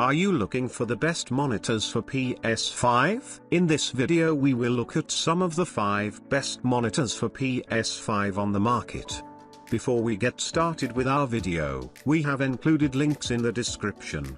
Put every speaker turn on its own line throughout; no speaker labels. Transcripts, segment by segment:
Are you looking for the best monitors for PS5? In this video we will look at some of the 5 best monitors for PS5 on the market. Before we get started with our video, we have included links in the description.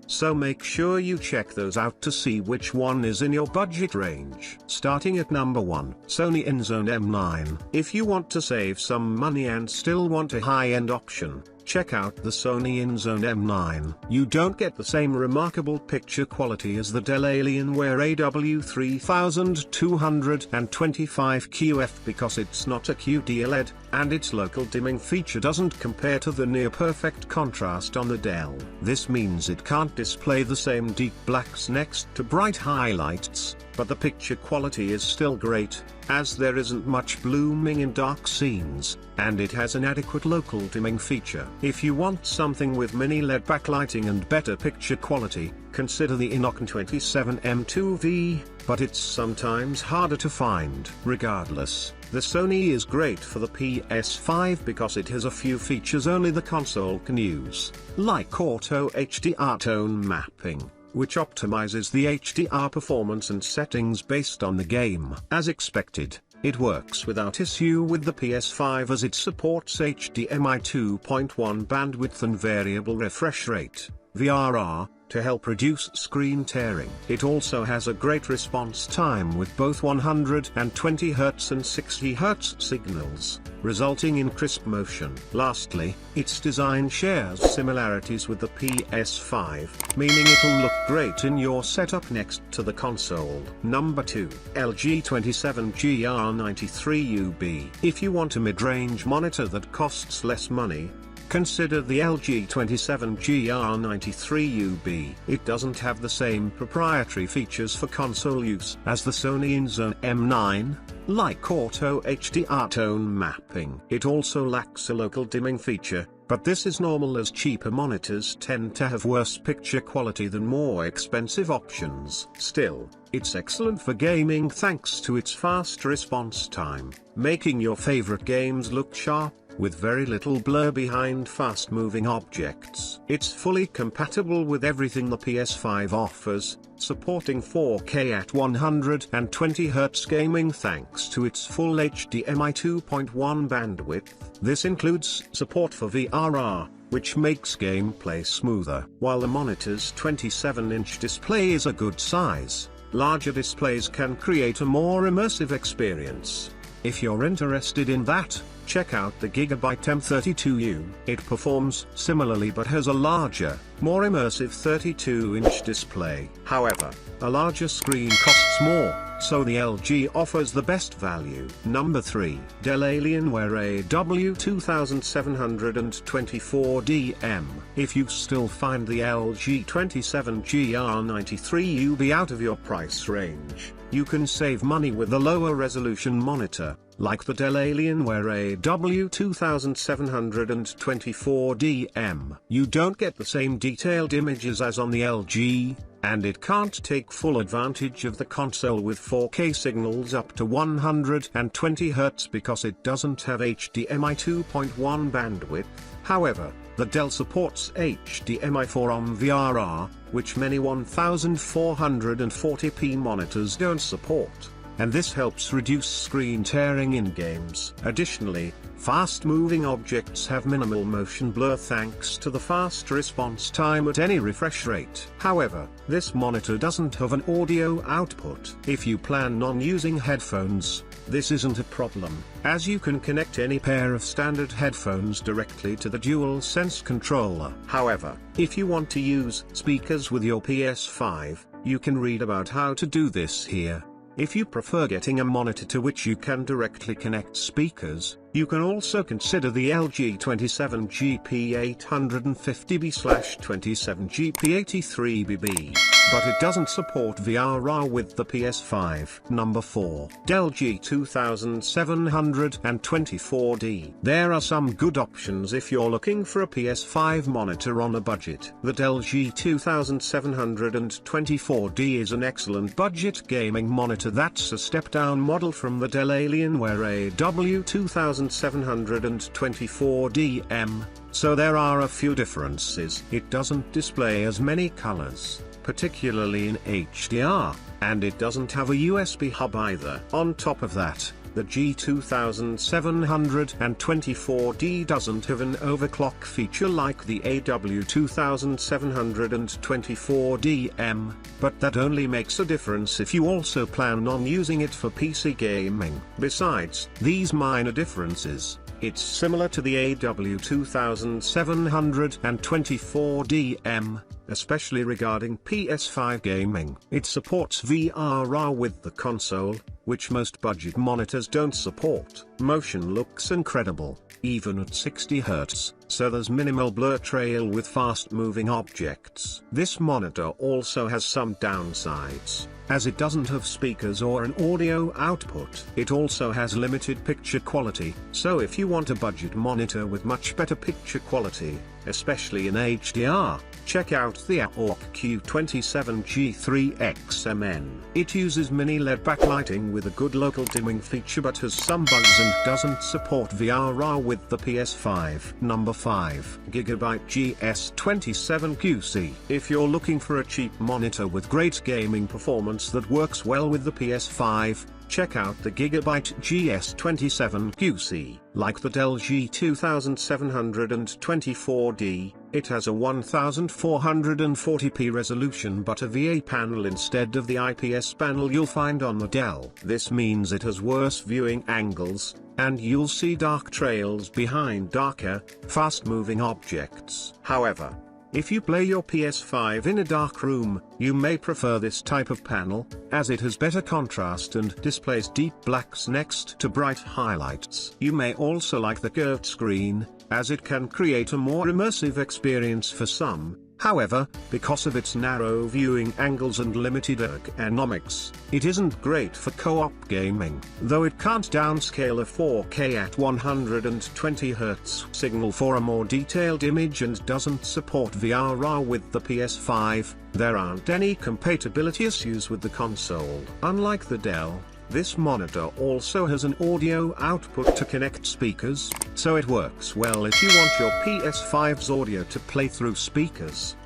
So make sure you check those out to see which one is in your budget range. Starting at number 1, Sony Enzone M9. If you want to save some money and still want a high-end option, check out the Sony Enzone M9. You don't get the same remarkable picture quality as the Dell AW2724D because it's not a QD LED, and its local dimming feature doesn't compare to the near-perfect contrast on the Dell. This means it can't display the same deep blacks next to bright highlights, but the picture quality is still great, as there isn't much blooming in dark scenes, and it has an adequate local dimming feature. If you want something with mini LED backlighting and better picture quality, consider the Enzone M9, but it's sometimes harder to find. Regardless, the Sony is great for the PS5 because it has a few features only the console can use, like auto HDR tone mapping, which optimizes the HDR performance and settings based on the game. As expected, it works without issue with the PS5 as it supports HDMI 2.1 bandwidth and variable refresh rate, VRR, to help reduce screen tearing. It also has a great response time with both 120 Hz and 60 Hz signals, resulting in crisp motion. Lastly, its design shares similarities with the PS5, meaning it'll look great in your setup next to the console. Number 2, G20724D. If you want a mid-range monitor that costs less money, consider the G20724D. It doesn't have the same proprietary features for console use as the Sony Enzone M9, like auto HDR tone mapping. It also lacks a local dimming feature, but this is normal as cheaper monitors tend to have worse picture quality than more expensive options. Still, it's excellent for gaming thanks to its fast response time, making your favorite games look sharp, with very little blur behind fast-moving objects. It's fully compatible with everything the PS5 offers, supporting 4K at 120 Hz gaming thanks to its full HDMI 2.1 bandwidth. This includes support for VRR, which makes gameplay smoother. While the monitor's 27-inch display is a good size, larger displays can create a more immersive experience. If you're interested in that, check out the Gigabyte M32U. It performs similarly but has a larger, more immersive 32-inch display. However, a larger screen costs more, so the LG offers the best value. Number 3, Dell AW2724DM. If you still find the LG 27GR93UB out of your price range, you can save money with a lower resolution monitor, like the Dell AW2724DM. You don't get the same detailed images as on the LG, and it can't take full advantage of the console with 4K signals up to 120 Hz because it doesn't have HDMI 2.1 bandwidth. However, the Dell supports HDMI 4 VRR, which many 1440p monitors don't support, and this helps reduce screen tearing in games. Additionally, fast-moving objects have minimal motion blur thanks to the fast response time at any refresh rate. However, this monitor doesn't have an audio output. If you plan on using headphones, this isn't a problem, as you can connect any pair of standard headphones directly to the DualSense controller. However, if you want to use speakers with your PS5, you can read about how to do this here. If you prefer getting a monitor to which you can directly connect speakers, you can also consider the LG 27GP850B/27GP83BB, but it doesn't support VRR with the PS5. Number 4, Dell G20724D. There are some good options if you're looking for a PS5 monitor on a budget. The Dell G20724D is an excellent budget gaming monitor that's a step-down model from the Dell AW2724D. so there are a few differences. It doesn't display as many colors, particularly in HDR, and it doesn't have a USB hub either. On top of that, the G20724D doesn't have an overclock feature like the AW2724DM, but that only makes a difference if you also plan on using it for PC gaming. Besides these minor differences, it's similar to the AW2724DM, especially regarding PS5 gaming. It supports VR with the console, which most budget monitors don't support. Motion looks incredible, even at 60 Hz, so there's minimal blur trail with fast-moving objects. This monitor also has some downsides, as it doesn't have speakers or an audio output. It also has limited picture quality, so if you want a budget monitor with much better picture quality, especially in HDR, check out the AW27G3XMN. It uses mini LED backlighting with a good local dimming feature but has some bugs and doesn't support VR with the PS5. Number 5. Gigabyte GS27QC. If you're looking for a cheap monitor with great gaming performance that works well with the PS5, check out the Gigabyte GS27QC. Like the Dell G20724D, it has a 1440p resolution but a VA panel instead of the IPS panel you'll find on the Dell. This means it has worse viewing angles, and you'll see dark trails behind darker, fast-moving objects. However, if you play your PS5 in a dark room, you may prefer this type of panel, as it has better contrast and displays deep blacks next to bright highlights. You may also like the curved screen, as it can create a more immersive experience for some. However, because of its narrow viewing angles and limited ergonomics, it isn't great for co-op gaming. Though it can't downscale a 4K at 120 Hz signal for a more detailed image and doesn't support VR with the PS5, there aren't any compatibility issues with the console. Unlike the Dell, this monitor also has an audio output to connect speakers, so it works well if you want your PS5's audio to play through speakers.